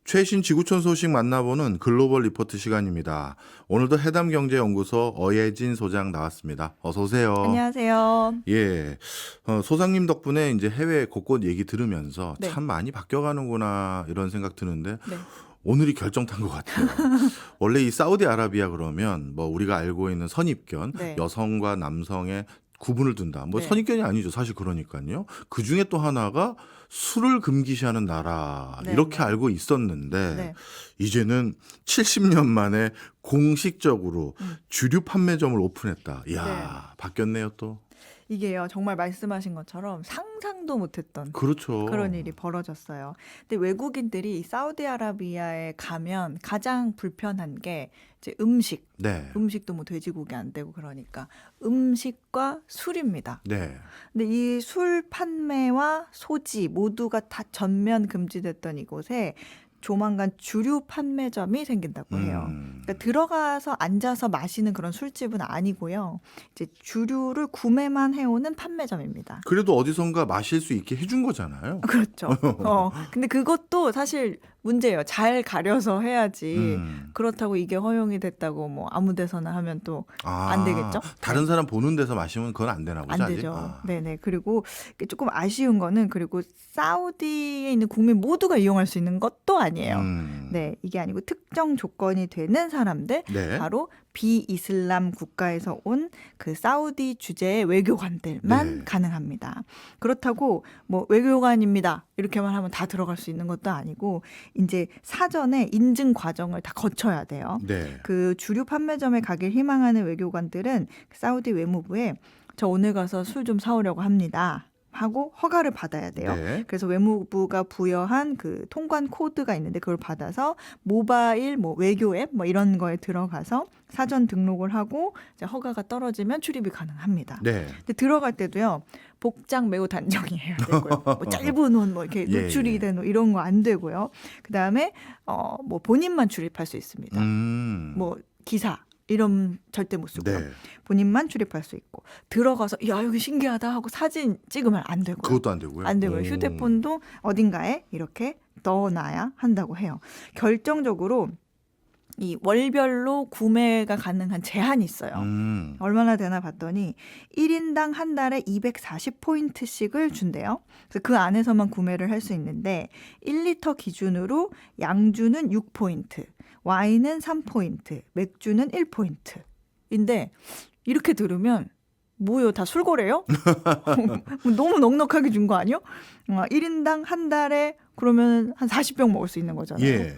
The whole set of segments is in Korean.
최신 지구촌 소식 만나보는 글로벌 리포트 시간입니다. 오늘도 해담경제연구소 어예진 소장 나왔습니다. 어서 오세요. 안녕하세요. 예, 소장님 덕분에 이제 해외 곳곳 얘기 들으면서 네. 참 많이 바뀌어가는구나 이런 생각 드는데 네. 오늘이 결정탄 것 같아요. 원래 이 사우디아라비아 그러면 뭐 우리가 알고 있는 선입견, 네. 여성과 남성의 구분을 둔다. 뭐 네. 선입견이 아니죠. 사실 그러니까요. 그 중에 또 하나가 술을 금기시하는 나라 네, 이렇게 네. 알고 있었는데 네. 이제는 70년 만에 공식적으로 음. 주류 판매점을 오픈했다. 이야, 네. 바뀌었네요 또. 이게요, 정말 말씀하신 것처럼 상상도 못했던 그렇죠. 그런 일이 벌어졌어요. 근데 외국인들이 사우디아라비아에 가면 가장 불편한 게 이제 음식. 네. 음식도 뭐 돼지고기 안 되고 그러니까 음식과 술입니다. 네. 근데 이 술 판매와 소지 모두가 다 전면 금지됐던 이곳에 조만간 주류 판매점이 생긴다고 해요. 그러니까 들어가서 앉아서 마시는 그런 술집은 아니고요. 이제 주류를 구매만 해오는 판매점입니다. 그래도 어디선가 마실 수 있게 해준 거잖아요. 그렇죠. 근데 그것도 사실 문제예요. 잘 가려서 해야지. 그렇다고 이게 허용이 됐다고 뭐 아무 데서나 하면 또 안 되겠죠? 다른 네. 사람 보는 데서 마시면 그건 안 되나 보죠. 안 아직? 되죠. 네네. 그리고 조금 아쉬운 거는 그리고 사우디에 있는 국민 모두가 이용할 수 있는 것도 아니에요. 네, 이게 아니고 특정 조건이 되는 사람들, 네. 바로 비이슬람 국가에서 온 그 사우디 주재의 외교관들만 네. 가능합니다. 그렇다고 뭐 외교관입니다 이렇게만 하면 다 들어갈 수 있는 것도 아니고 이제 사전에 인증 과정을 다 거쳐야 돼요. 네. 그 주류 판매점에 가길 희망하는 외교관들은 사우디 외무부에 저 오늘 가서 술 좀 사오려고 합니다 하고 허가를 받아야 돼요. 네. 그래서 외무부가 부여한 그 통관 코드가 있는데 그걸 받아서 모바일 뭐 외교 앱 뭐 이런 거에 들어가서 사전 등록을 하고 이제 허가가 떨어지면 출입이 가능합니다. 네. 근데 들어갈 때도요. 복장 매우 단정히 해야 되고요. 뭐 짧은 옷 뭐 이렇게 예, 노출이 예. 된 옷 이런 거 안 되고요. 그다음에 뭐 본인만 출입할 수 있습니다. 뭐 기사 이런 절대 못 쓰고요. 네. 본인만 출입할 수 있고 들어가서 야 여기 신기하다 하고 사진 찍으면 안 되고요. 그것도 안 되고요. 안 되고요. 오. 휴대폰도 어딘가에 이렇게 넣어놔야 한다고 해요. 결정적으로 이 월별로 구매가 가능한 제한이 있어요. 얼마나 되나 봤더니 1인당 한 달에 240포인트씩을 준대요. 그래서 그 안에서만 구매를 할 수 있는데 1리터 기준으로 양주는 6포인트, 와인은 3포인트, 맥주는 1포인트인데 이렇게 들으면 뭐요? 다 술고래요? 너무 넉넉하게 준 거 아니요? 1인당 한 달에 그러면 한 40병 먹을 수 있는 거잖아요. 예.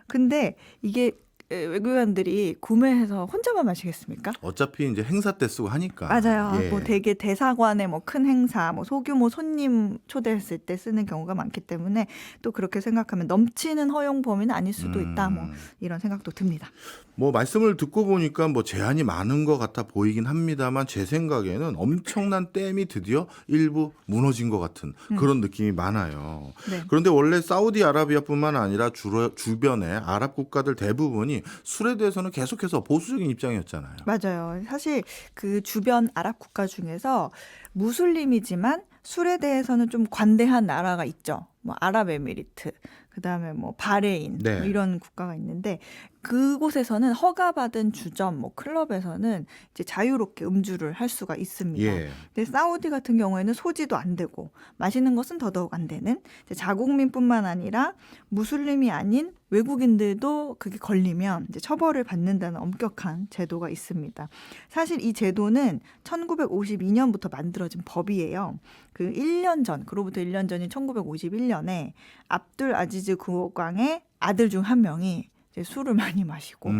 근데 이게 외교관들이 구매해서 혼자만 마시겠습니까? 어차피 이제 행사 때 쓰고 하니까. 맞아요. 예. 뭐 되게 대사관의 뭐 큰 행사, 뭐 소규모 손님 초대했을 때 쓰는 경우가 많기 때문에 또 그렇게 생각하면 넘치는 허용 범위는 아닐 수도 있다. 뭐 이런 생각도 듭니다. 뭐 말씀을 듣고 보니까 뭐 제한이 많은 것 같아 보이긴 합니다만 제 생각에는 엄청난 댐이 드디어 일부 무너진 것 같은 그런 느낌이 많아요. 네. 그런데 원래 사우디아라비아뿐만 아니라 주변의 아랍 국가들 대부분이 술에 대해서는 계속해서 보수적인 입장이었잖아요. 맞아요. 사실 그 주변 아랍 국가 중에서 무슬림이지만 술에 대해서는 좀 관대한 나라가 있죠. 뭐 아랍에미리트, 그다음에 뭐 바레인 네. 뭐 이런 국가가 있는데 그곳에서는 허가받은 주점, 뭐 클럽에서는 이제 자유롭게 음주를 할 수가 있습니다. 예. 근데 사우디 같은 경우에는 소지도 안 되고 마시는 것은 더더욱 안 되는 이제 자국민뿐만 아니라 무슬림이 아닌 외국인들도 그게 걸리면 이제 처벌을 받는다는 엄격한 제도가 있습니다. 사실 이 제도는 1952년부터 만들어진 법이에요. 그 1년 전, 그로부터 1년 전인 1951년에 압둘 아지즈 국왕의 아들 중 한 명이 이제 술을 많이 마시고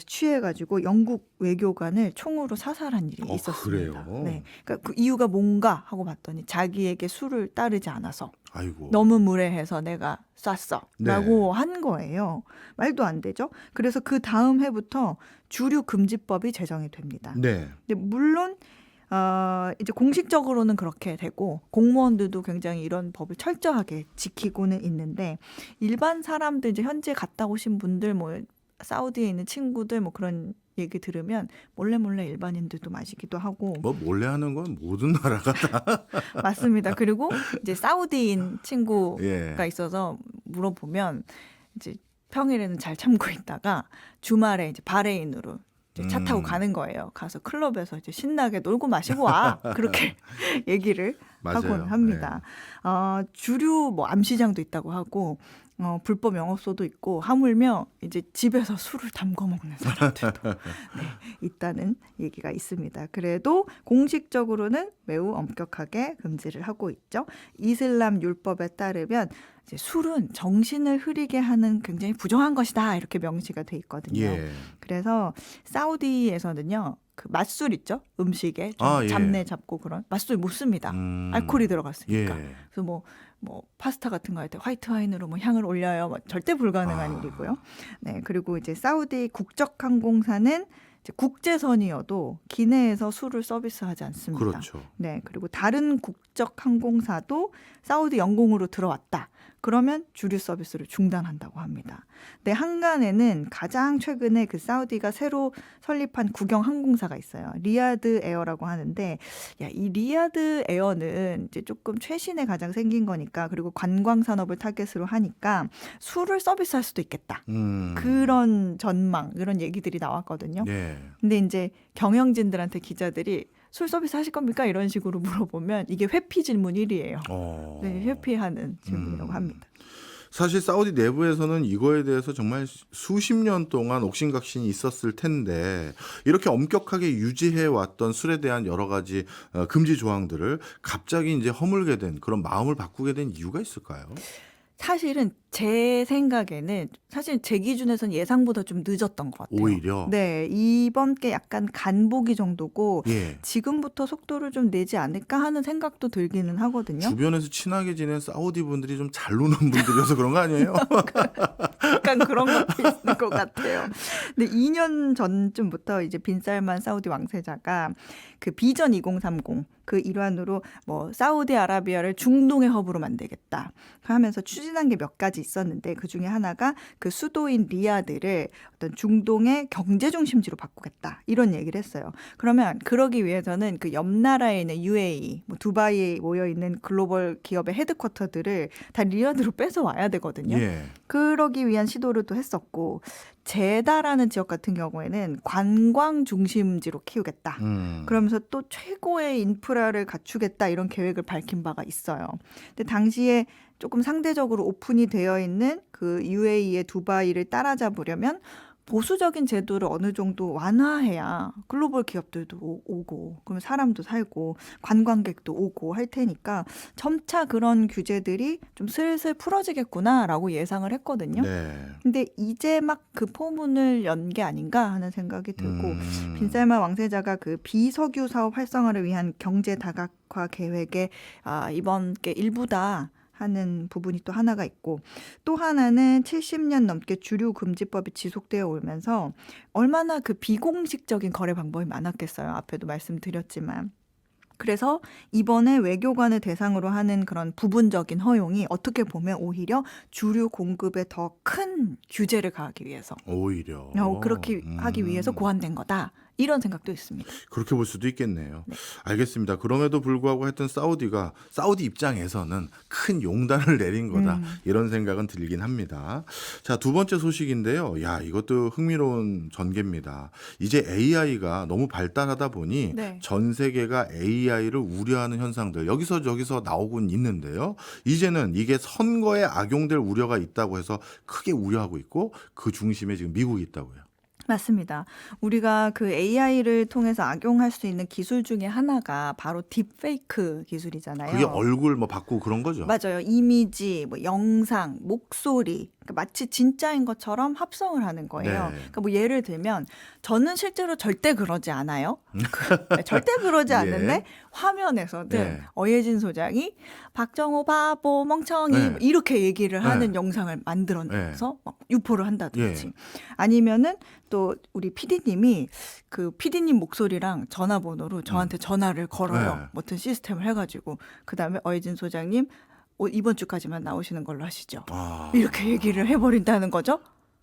취해가지고 영국 외교관을 총으로 사살한 일이 있었습니다. 그래요? 네, 그러니까 그 이유가 뭔가 하고 봤더니 자기에게 술을 따르지 않아서 아이고. 너무 무례해서 내가 쐈어 네. 라고 한 거예요. 말도 안 되죠. 그래서 그 다음 해부터 주류 금지법이 제정이 됩니다. 네. 근데 물론 이제 공식적으로는 그렇게 되고 공무원들도 굉장히 이런 법을 철저하게 지키고는 있는데 일반 사람들 이제 현지에 갔다 오신 분들 뭐 사우디에 있는 친구들 뭐 그런 얘기 들으면 몰래 일반인들도 마시기도 하고 뭐 몰래 하는 건 모든 나라가 다. 맞습니다. 그리고 이제 사우디인 친구가 예. 있어서 물어보면 이제 평일에는 잘 참고 있다가 주말에 이제 바레인으로 이제 차 타고 가는 거예요. 가서 클럽에서 이제 신나게 놀고 마시고 와. 그렇게 얘기를 하곤 맞아요. 합니다. 주류 뭐 암시장도 있다고 하고 불법 영업소도 있고 하물며 이제 집에서 술을 담궈 먹는 사람들도 있다는 얘기가 있습니다. 그래도 공식적으로는 매우 엄격하게 금지를 하고 있죠. 이슬람 율법에 따르면 이제 술은 정신을 흐리게 하는 굉장히 부정한 것이다 이렇게 명시가 돼 있거든요. 예. 그래서 사우디에서는요. 그 맛술 있죠? 음식에 좀 아, 예. 잡내 잡고 그런 맛술 못 씁니다. 알코올이 들어갔으니까. 예. 그래서 뭐 파스타 같은 거 할 때 화이트 와인으로 뭐 향을 올려요. 뭐 절대 불가능한 일이고요. 네, 그리고 이제 사우디 국적 항공사는 이제 국제선이어도 기내에서 술을 서비스하지 않습니다. 그렇죠. 네, 그리고 다른 국적 항공사도 사우디 영공으로 들어왔다. 그러면 주류 서비스를 중단한다고 합니다. 네, 한간에는 가장 최근에 그 사우디가 새로 설립한 국영 항공사가 있어요. 리야드 에어라고 하는데, 이 리야드 에어는 이제 조금 최신에 가장 생긴 거니까, 그리고 관광 산업을 타겟으로 하니까 술을 서비스할 수도 있겠다. 그런 전망, 그런 얘기들이 나왔거든요. 네. 근데 이제 경영진들한테 기자들이 술 서비스 하실 겁니까? 이런 식으로 물어보면 이게 회피 질문 1위예요. 네, 회피하는 질문이라고 합니다. 사실 사우디 내부에서는 이거에 대해서 정말 수십 년 동안 옥신각신이 있었을 텐데 이렇게 엄격하게 유지해 왔던 술에 대한 여러 가지 금지 조항들을 갑자기 이제 허물게 된 그런 마음을 바꾸게 된 이유가 있을까요? 사실은 제 생각에는 사실 제 기준에서는 예상보다 좀 늦었던 것 같아요. 오히려? 네, 이번 게 약간 간보기 정도고 예. 지금부터 속도를 좀 내지 않을까 하는 생각도 들기는 하거든요. 주변에서 친하게 지낸 사우디 분들이 좀 잘 노는 분들이어서 그런 거 아니에요? 약간 그런 것도 있는 것 같아요. 근데 2년 전쯤부터 이제 빈살만 사우디 왕세자가 그 비전 2030 그 일환으로 뭐 사우디아라비아를 중동의 허브로 만들겠다 하면서 추진한 게 몇 가지 있었는데 그 중에 하나가 그 수도인 리야드를 어떤 중동의 경제 중심지로 바꾸겠다 이런 얘기를 했어요. 그러면 그러기 위해서는 그 옆 나라에 있는 UAE, 뭐 두바이에 모여 있는 글로벌 기업의 헤드쿼터들을 다 리야드로 뺏어 와야 되거든요. 예. 그러기 위한 시도를 또 했었고 제다라는 지역 같은 경우에는 관광 중심지로 키우겠다. 그러면서 또 최고의 인프라를 갖추겠다 이런 계획을 밝힌 바가 있어요. 근데 당시에 조금 상대적으로 오픈이 되어 있는 그 UAE의 두바이를 따라잡으려면 보수적인 제도를 어느 정도 완화해야 글로벌 기업들도 오고 그러면 사람도 살고 관광객도 오고 할 테니까 점차 그런 규제들이 좀 슬슬 풀어지겠구나라고 예상을 했거든요. 네. 근데 이제 막 그 포문을 연 게 아닌가 하는 생각이 들고 빈살만 왕세자가 그 비석유 사업 활성화를 위한 경제 다각화 계획에 이번 게 일부다 하는 부분이 또 하나가 있고 또 하나는 70년 넘게 주류 금지법이 지속되어 오면서 얼마나 그 비공식적인 거래 방법이 많았겠어요. 앞에도 말씀드렸지만. 그래서 이번에 외교관을 대상으로 하는 그런 부분적인 허용이 어떻게 보면 오히려 주류 공급에 더 큰 규제를 가하기 위해서 오히려 그렇게 하기 위해서 고안된 거다. 이런 생각도 있습니다. 그렇게 볼 수도 있겠네요. 네. 알겠습니다. 그럼에도 불구하고 하여튼 사우디 입장에서는 큰 용단을 내린 거다. 이런 생각은 들긴 합니다. 자, 두 번째 소식인데요. 야, 이것도 흥미로운 전개입니다. 이제 AI가 너무 발달하다 보니 네. 전 세계가 AI를 우려하는 현상들 여기서 저기서 나오곤 있는데요. 이제는 이게 선거에 악용될 우려가 있다고 해서 크게 우려하고 있고 그 중심에 지금 미국이 있다고요. 맞습니다. 우리가 그 AI를 통해서 악용할 수 있는 기술 중에 하나가 바로 딥페이크 기술이잖아요. 그게 얼굴 뭐 바꾸고 그런 거죠? 맞아요. 이미지, 뭐 영상, 목소리, 그러니까 마치 진짜인 것처럼 합성을 하는 거예요. 네. 그러니까 뭐 예를 들면 저는 실제로 절대 그러지 않아요. 절대 그러지 예. 않는데 화면에서는 네. 어예진 소장이 박정호 바보 멍청이 네. 이렇게 얘기를 하는 네. 영상을 만들어내서 네. 막 유포를 한다든지 예. 아니면은 또 우리 PD님이 그 PD님 목소리랑 전화번호로 저한테 전화를 걸어요. 네. 무슨 시스템을 해가지고 그 다음에 어예진 소장님 이번 주까지만 나오시는 걸로 하시죠. 이렇게 얘기를 해버린다는 거죠.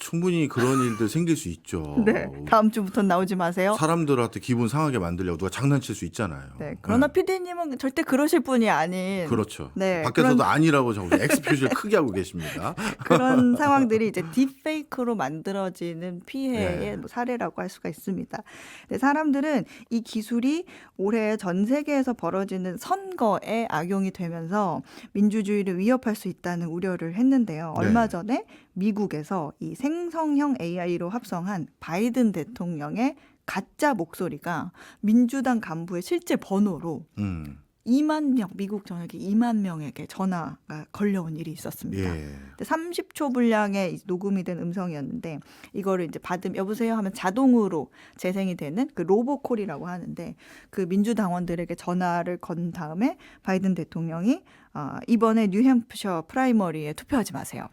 충분히 그런 일들 생길 수 있죠. 네, 다음 주부터는 나오지 마세요. 사람들한테 기분 상하게 만들려고 누가 장난칠 수 있잖아요. 네, 그러나 PD님은 절대 그러실 분이 아닌 그렇죠. 네, 밖에서도 아니라고 자꾸 X 표시를 크게 하고 계십니다. 그런 상황들이 이제 딥페이크로 만들어지는 피해의 네. 뭐 사례라고 할 수가 있습니다. 근데 사람들은 이 기술이 올해 전 세계에서 벌어지는 선거에 악용이 되면서 민주주의를 위협할 수 있다는 우려를 했는데요. 얼마 네. 전에 미국에서 이 생성형 AI로 합성한 바이든 대통령의 가짜 목소리가 민주당 간부의 실제 번호로 2만 명, 미국 전역에 2만 명에게 전화가 걸려온 일이 있었습니다. 예. 30초 분량의 녹음이 된 음성이었는데 이거를 이제 받으면 여보세요 하면 자동으로 재생이 되는 그 로보콜이라고 하는데 그 민주당원들에게 전화를 건 다음에 바이든 대통령이 이번에 뉴햄프셔 프라이머리에 투표하지 마세요.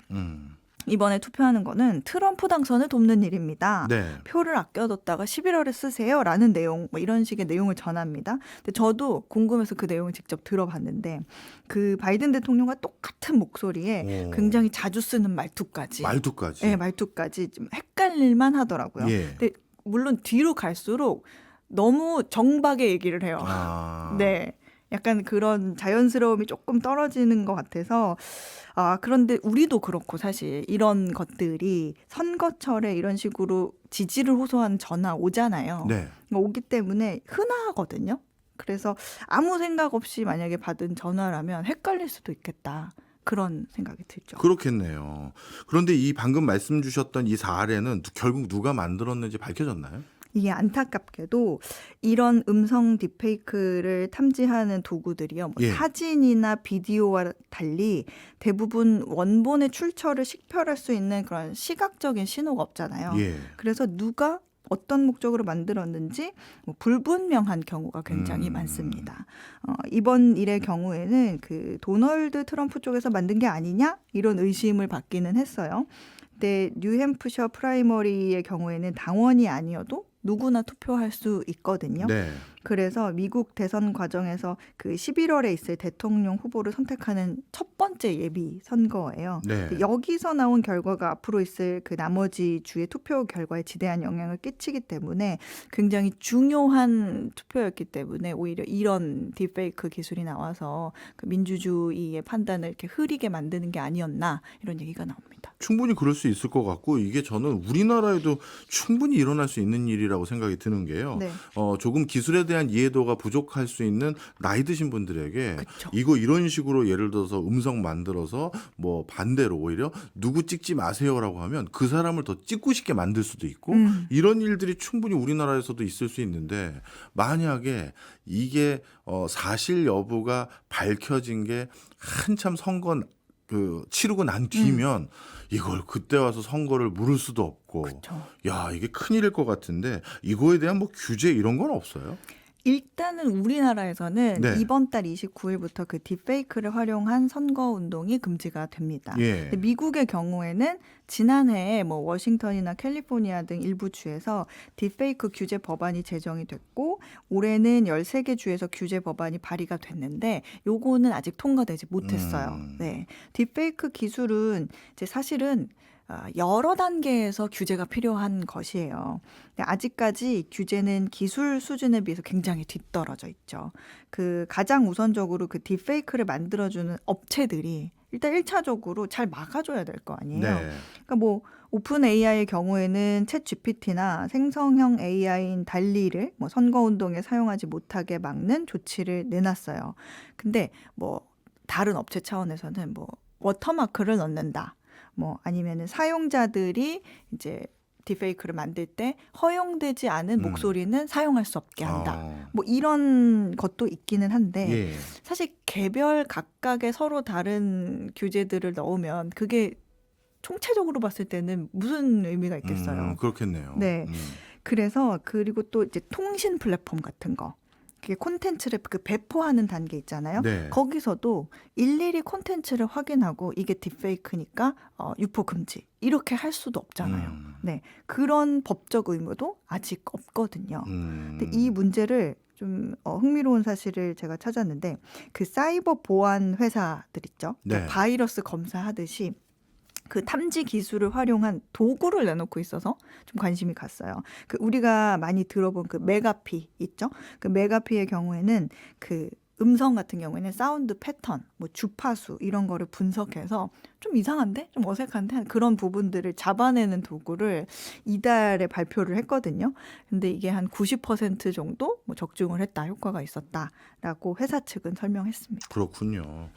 이번에 투표하는 거는 트럼프 당선을 돕는 일입니다. 네. 표를 아껴뒀다가 11월에 쓰세요라는 내용, 뭐 이런 식의 내용을 전합니다. 근데 저도 궁금해서 그 내용을 직접 들어봤는데 그 바이든 대통령과 똑같은 목소리에 굉장히 자주 쓰는 말투까지. 네, 말투까지 좀 헷갈릴만 하더라고요. 예. 근데 물론 뒤로 갈수록 너무 정박의 얘기를 해요. 네. 약간 그런 자연스러움이 조금 떨어지는 것 같아서 그런데 우리도 그렇고 사실 이런 것들이 선거철에 이런 식으로 지지를 호소하는 전화 오잖아요. 네. 오기 때문에 흔하거든요. 그래서 아무 생각 없이 만약에 받은 전화라면 헷갈릴 수도 있겠다. 그런 생각이 들죠. 그렇겠네요. 그런데 이 방금 말씀 주셨던 이 사례는 결국 누가 만들었는지 밝혀졌나요? 이게 안타깝게도 이런 음성 딥페이크를 탐지하는 도구들이요. 뭐 예. 사진이나 비디오와 달리 대부분 원본의 출처를 식별할 수 있는 그런 시각적인 신호가 없잖아요. 예. 그래서 누가 어떤 목적으로 만들었는지 뭐 불분명한 경우가 굉장히 많습니다. 이번 일의 경우에는 그 도널드 트럼프 쪽에서 만든 게 아니냐 이런 의심을 받기는 했어요. 근데 뉴햄프셔 프라이머리의 경우에는 당원이 아니어도 누구나 투표할 수 있거든요. 네. 그래서 미국 대선 과정에서 그 11월에 있을 대통령 후보를 선택하는 첫 번째 예비 선거예요. 네. 여기서 나온 결과가 앞으로 있을 그 나머지 주의 투표 결과에 지대한 영향을 끼치기 때문에 굉장히 중요한 투표였기 때문에 오히려 이런 딥페이크 기술이 나와서 그 민주주의의 판단을 이렇게 흐리게 만드는 게 아니었나 이런 얘기가 나옵니다. 충분히 그럴 수 있을 것 같고 이게 저는 우리나라에도 충분히 일어날 수 있는 일이라고 생각이 드는 게요. 네. 조금 기술에 대한 이해도가 부족할 수 있는 나이 드신 분들에게 그쵸. 이거 이런 식으로 예를 들어서 음성 만들어서 뭐 반대로 오히려 누구 찍지 마세요라고 하면 그 사람을 더 찍고 싶게 만들 수도 있고 이런 일들이 충분히 우리나라에서도 있을 수 있는데 만약에 이게 사실 여부가 밝혀진 게 한참 선거 치르고 난 뒤면 이걸 그때 와서 선거를 물을 수도 없고 그쵸. 야 이게 큰일일 것 같은데 이거에 대한 뭐 규제 이런 건 없어요? 일단은 우리나라에서는 네. 이번 달 29일부터 그 딥페이크를 활용한 선거 운동이 금지가 됩니다. 예. 근데 미국의 경우에는 지난해에 뭐 워싱턴이나 캘리포니아 등 일부 주에서 딥페이크 규제 법안이 제정이 됐고 올해는 13개 주에서 규제 법안이 발의가 됐는데 요거는 아직 통과되지 못했어요. 네. 딥페이크 기술은 이제 사실은 여러 단계에서 규제가 필요한 것이에요. 근데 아직까지 규제는 기술 수준에 비해서 굉장히 뒤떨어져 있죠. 그 가장 우선적으로 그 딥페이크를 만들어주는 업체들이 일단 1차적으로 잘 막아줘야 될 거 아니에요. 네. 그러니까 뭐 오픈 AI의 경우에는 챗 GPT나 생성형 AI인 달리를 뭐 선거 운동에 사용하지 못하게 막는 조치를 내놨어요. 근데 뭐 다른 업체 차원에서는 뭐 워터마크를 넣는다. 뭐 아니면은 사용자들이 이제 딥페이크를 만들 때 허용되지 않은 목소리는 사용할 수 없게 한다. 뭐 이런 것도 있기는 한데 예. 사실 개별 각각의 서로 다른 규제들을 넣으면 그게 총체적으로 봤을 때는 무슨 의미가 있겠어요. 그렇겠네요. 네. 그래서 그리고 또 이제 통신 플랫폼 같은 거. 그게 콘텐츠를 그 배포하는 단계 있잖아요. 네. 거기서도 일일이 콘텐츠를 확인하고 이게 딥페이크니까 유포 금지 이렇게 할 수도 없잖아요. 네, 그런 법적 의무도 아직 없거든요. 근데 이 문제를 좀 흥미로운 사실을 제가 찾았는데 그 사이버 보안 회사들 있죠. 네. 바이러스 검사하듯이 그 탐지 기술을 활용한 도구를 내놓고 있어서 좀 관심이 갔어요. 그 우리가 많이 들어본 그 메가피 있죠? 그 메가피의 경우에는 그 음성 같은 경우에는 사운드 패턴, 뭐 주파수 이런 거를 분석해서 좀 이상한데? 좀 어색한데? 그런 부분들을 잡아내는 도구를 이달에 발표를 했거든요. 근데 이게 한 90% 정도 뭐 적중을 했다, 효과가 있었다라고 회사 측은 설명했습니다. 그렇군요.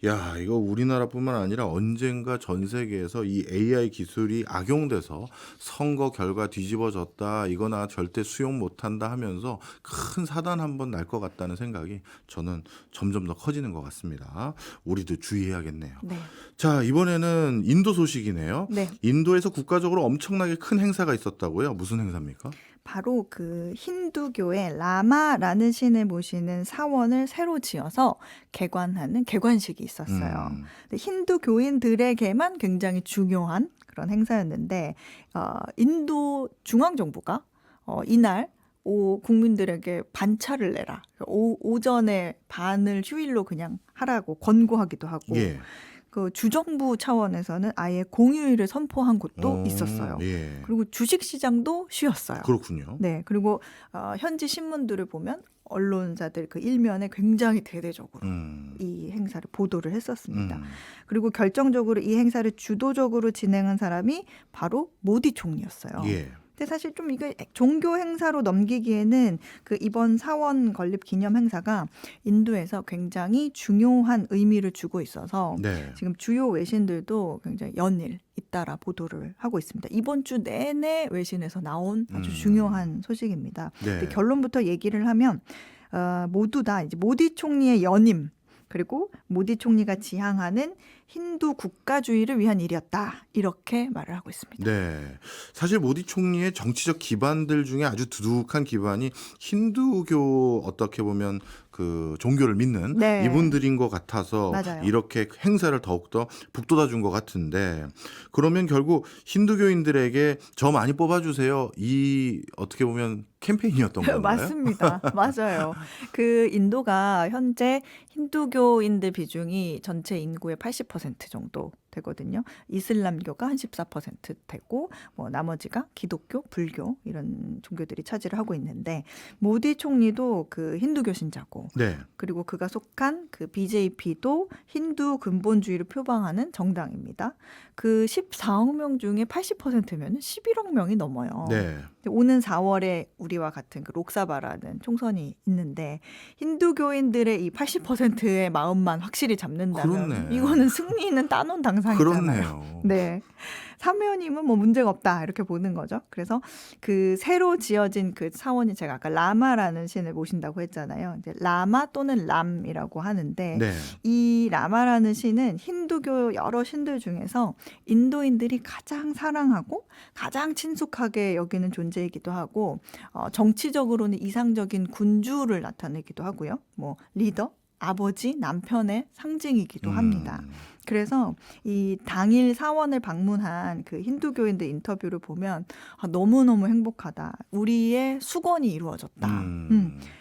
야, 이거 우리나라뿐만 아니라 언젠가 전 세계에서 이 AI 기술이 악용돼서 선거 결과 뒤집어졌다, 이거 나 절대 수용 못한다 하면서 큰 사단 한번 날 것 같다는 생각이 저는 점점 더 커지는 것 같습니다. 우리도 주의해야겠네요. 네. 자, 이번에는 인도 소식이네요. 네. 인도에서 국가적으로 엄청나게 큰 행사가 있었다고요? 무슨 행사입니까? 바로 그 힌두교의 라마라는 신을 모시는 사원을 새로 지어서 개관하는 개관식이 있었어요. 음, 근데 힌두교인들에게만 굉장히 중요한 그런 행사였는데 인도 중앙정부가 이날 국민들에게 반차를 내라. 오전에 반을 휴일로 그냥 하라고 권고하기도 하고 예. 그 주정부 차원에서는 아예 공휴일을 선포한 곳도 있었어요. 예. 그리고 주식시장도 쉬었어요. 그렇군요. 네, 그리고 현지 신문들을 보면 언론사들 그 일면에 굉장히 대대적으로 이 행사를 보도를 했었습니다. 그리고 결정적으로 이 행사를 주도적으로 진행한 사람이 바로 모디 총리였어요. 예. 근데 사실 좀 이게 종교 행사로 넘기기에는 그 이번 사원 건립 기념 행사가 인도에서 굉장히 중요한 의미를 주고 있어서 네. 지금 주요 외신들도 굉장히 연일 잇따라 보도를 하고 있습니다. 이번 주 내내 외신에서 나온 아주 중요한 소식입니다. 네. 근데 결론부터 얘기를 하면 모두 다 이제 모디 총리의 연임 그리고 모디 총리가 지향하는 힌두 국가주의를 위한 일이었다. 이렇게 말을 하고 있습니다. 네. 사실 모디 총리의 정치적 기반들 중에 아주 두둑한 기반이 힌두교 어떻게 보면 그 종교를 믿는 네. 이분들인 것 같아서 맞아요. 이렇게 행사를 더욱더 북돋아 준 것 같은데 그러면 결국 힌두교인들에게 저 많이 뽑아주세요. 이 어떻게 보면 캠페인이었던 건가요? 맞습니다. 맞아요. 그 인도가 현재 힌두교인들 비중이 전체 인구의 80% 정도 되거든요. 이슬람교가 한 14% 되고 뭐 나머지가 기독교, 불교 이런 종교들이 차지를 하고 있는데 모디 총리도 그 힌두교 신자고 네. 그리고 그가 속한 그 BJP도 힌두 근본주의를 표방하는 정당입니다. 그 14억 명 중에 80%면 11억 명이 넘어요. 네. 오는 4월에 우리와 같은 그 록사바라는 총선이 있는데 힌두교인들의 이 80%의 마음만 확실히 잡는다면 그렇네. 이거는 승리는 따놓은 당상이잖아요. 그렇네요. 네. 사모님은 뭐 문제가 없다 이렇게 보는 거죠. 그래서 그 새로 지어진 그 사원이 제가 아까 라마라는 신을 모신다고 했잖아요. 이제 라마 또는 람이라고 하는데 네. 이 라마라는 신은 힌두교 여러 신들 중에서 인도인들이 가장 사랑하고 가장 친숙하게 여기는 존재이기도 하고 정치적으로는 이상적인 군주를 나타내기도 하고요. 뭐 리더, 아버지, 남편의 상징이기도 합니다. 그래서 이 당일 사원을 방문한 그 힌두교인들 인터뷰를 보면 너무너무 행복하다. 우리의 수건이 이루어졌다.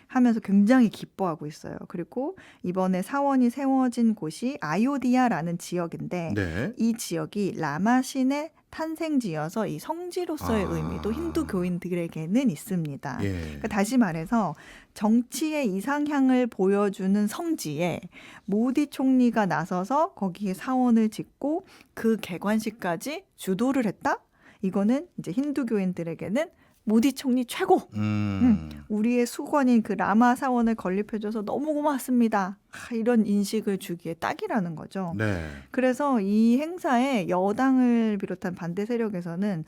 하면서 굉장히 기뻐하고 있어요. 그리고 이번에 사원이 세워진 곳이 아요디아라는 지역인데 네. 이 지역이 라마신의 탄생지여서 이 성지로서의 의미도 힌두교인들에게는 있습니다. 예. 그러니까 다시 말해서 정치의 이상향을 보여주는 성지에 모디 총리가 나서서 거기에 사원을 짓고 그 개관식까지 주도를 했다? 이거는 이제 힌두교인들에게는 모디 총리 최고! 우리의 수건인 그 라마 사원을 건립해줘서 너무 고맙습니다. 이런 인식을 주기에 딱이라는 거죠. 네. 그래서 이 행사에 여당을 비롯한 반대 세력에서는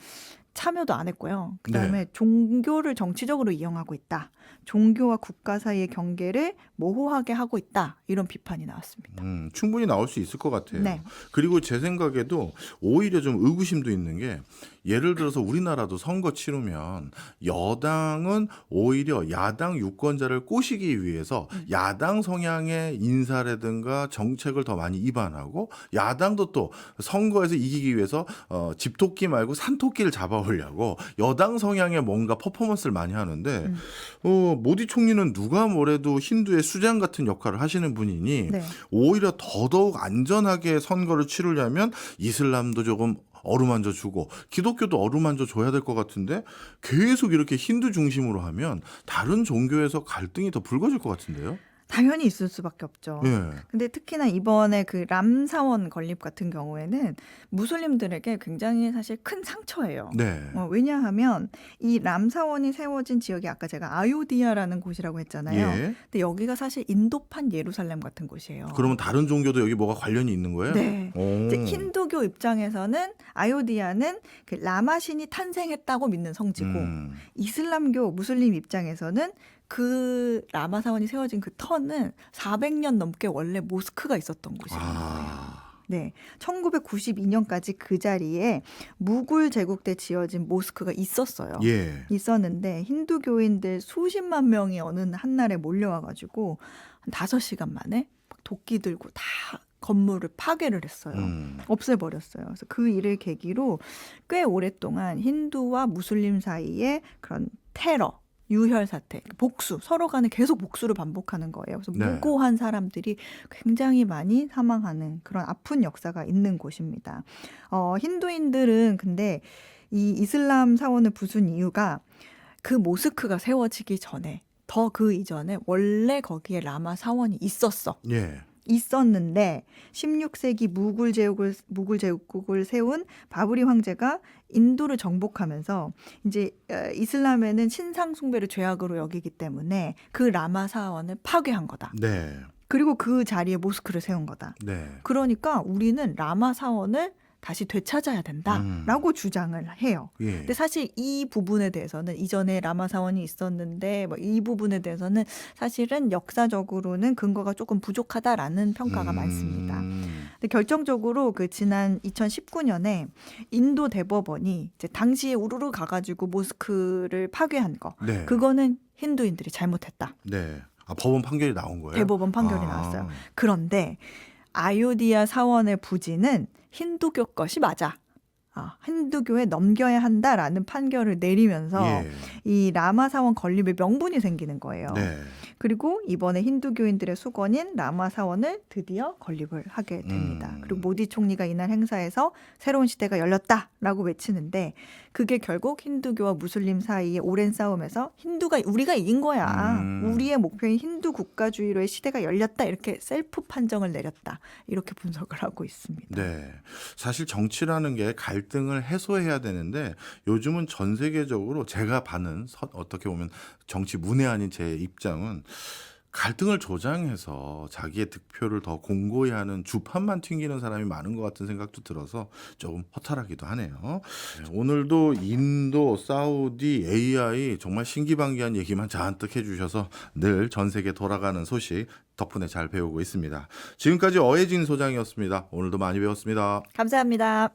참여도 안 했고요. 그다음에 종교를 정치적으로 이용하고 있다. 종교와 국가 사이의 경계를 모호하게 하고 있다. 이런 비판이 나왔습니다. 충분히 나올 수 있을 것 같아요. 네. 그리고 제 생각에도 오히려 좀 의구심도 있는 게 예를 들어서 우리나라도 선거 치르면 여당은 오히려 야당 유권자를 꼬시기 위해서 야당 성향의 정권의 인사라든가 정책을 더 많이 입안하고 야당도 또 선거에서 이기기 위해서 집토끼 말고 산토끼를 잡아오려고 여당 성향의 뭔가 퍼포먼스를 많이 하는데 모디 총리는 누가 뭐래도 힌두의 수장 같은 역할을 하시는 분이니 네. 오히려 더더욱 안전하게 선거를 치르려면 이슬람도 조금 어루만져 주고 기독교도 어루만져 줘야 될 것 같은데 계속 이렇게 힌두 중심으로 하면 다른 종교에서 갈등이 더 불거질 것 같은데요? 당연히 있을 수밖에 없죠. 예. 근데 특히나 이번에 그 람사원 건립 같은 경우에는 무슬림들에게 굉장히 사실 큰 상처예요. 네. 왜냐하면 이 람사원이 세워진 지역이 아까 제가 아요디아라는 곳이라고 했잖아요. 예. 근데 여기가 사실 인도판 예루살렘 같은 곳이에요. 그러면 다른 종교도 여기 뭐가 관련이 있는 거예요? 네. 오. 이제 힌두교 입장에서는 아요디아는 그 라마신이 탄생했다고 믿는 성지고 이슬람교 무슬림 입장에서는 그 라마 사원이 세워진 그 터는 400년 넘게 원래 모스크가 있었던 곳이라는 거예요. 네, 1992년까지 그 자리에 무굴 제국 때 지어진 모스크가 있었어요. 예. 있었는데 힌두교인들 수십만 명이 어느 한날에 몰려와가지고 한 5시간 만에 막 도끼 들고 다 건물을 파괴를 했어요. 없애버렸어요. 그래서 그 일을 계기로 꽤 오랫동안 힌두와 무슬림 사이에 그런 테러, 유혈 사태, 복수, 서로 간에 계속 복수를 반복하는 거예요. 그래서 네. 무고한 사람들이 굉장히 많이 사망하는 그런 아픈 역사가 있는 곳입니다. 힌두인들은 근데 이 이슬람 사원을 부순 이유가 그 모스크가 세워지기 전에 더 그 이전에 원래 거기에 라마 사원이 있었어. 예. 있었는데 16세기 무굴 제국을 세운 바브리 황제가 인도를 정복하면서 이제 이슬람에는 신상 숭배를 죄악으로 여기기 때문에 그 라마 사원을 파괴한 거다. 네. 그리고 그 자리에 모스크를 세운 거다. 네. 그러니까 우리는 라마 사원을 다시 되찾아야 된다라고 주장을 해요. 예. 근데 사실 이 부분에 대해서는 이전에 라마 사원이 있었는데 뭐 이 부분에 대해서는 사실은 역사적으로는 근거가 조금 부족하다라는 평가가 많습니다. 근데 결정적으로 그 지난 2019년에 인도 대법원이 이제 당시에 우르르 가가지고 모스크를 파괴한 거, 네. 그거는 힌두인들이 잘못했다. 네. 법원 판결이 나온 거예요? 대법원 판결이 나왔어요. 그런데 아요디아 사원의 부지는 힌두교 것이 맞아. 힌두교에 넘겨야 한다라는 판결을 내리면서 예. 이 라마 사원 건립의 명분이 생기는 거예요. 네. 그리고 이번에 힌두교인들의 수건인 라마 사원을 드디어 건립을 하게 됩니다. 그리고 모디 총리가 이날 행사에서 새로운 시대가 열렸다라고 외치는데 그게 결국 힌두교와 무슬림 사이의 오랜 싸움에서 우리가 이긴 거야. 우리의 목표인 힌두 국가주의로의 시대가 열렸다. 이렇게 셀프 판정을 내렸다. 이렇게 분석을 하고 있습니다. 네. 사실 정치라는 게 갈등을 해소해야 되는데 요즘은 전 세계적으로 제가 봐는 어떻게 보면 정치 문외한인 제 입장은 갈등을 조장해서 자기의 득표를 더 공고히 하는 주판만 튕기는 사람이 많은 것 같은 생각도 들어서 조금 허탈하기도 하네요. 오늘도 인도, 사우디, AI 정말 신기반기한 얘기만 잔뜩 해주셔서 늘 전 세계 돌아가는 소식 덕분에 잘 배우고 있습니다. 지금까지 어혜진 소장이었습니다. 오늘도 많이 배웠습니다. 감사합니다.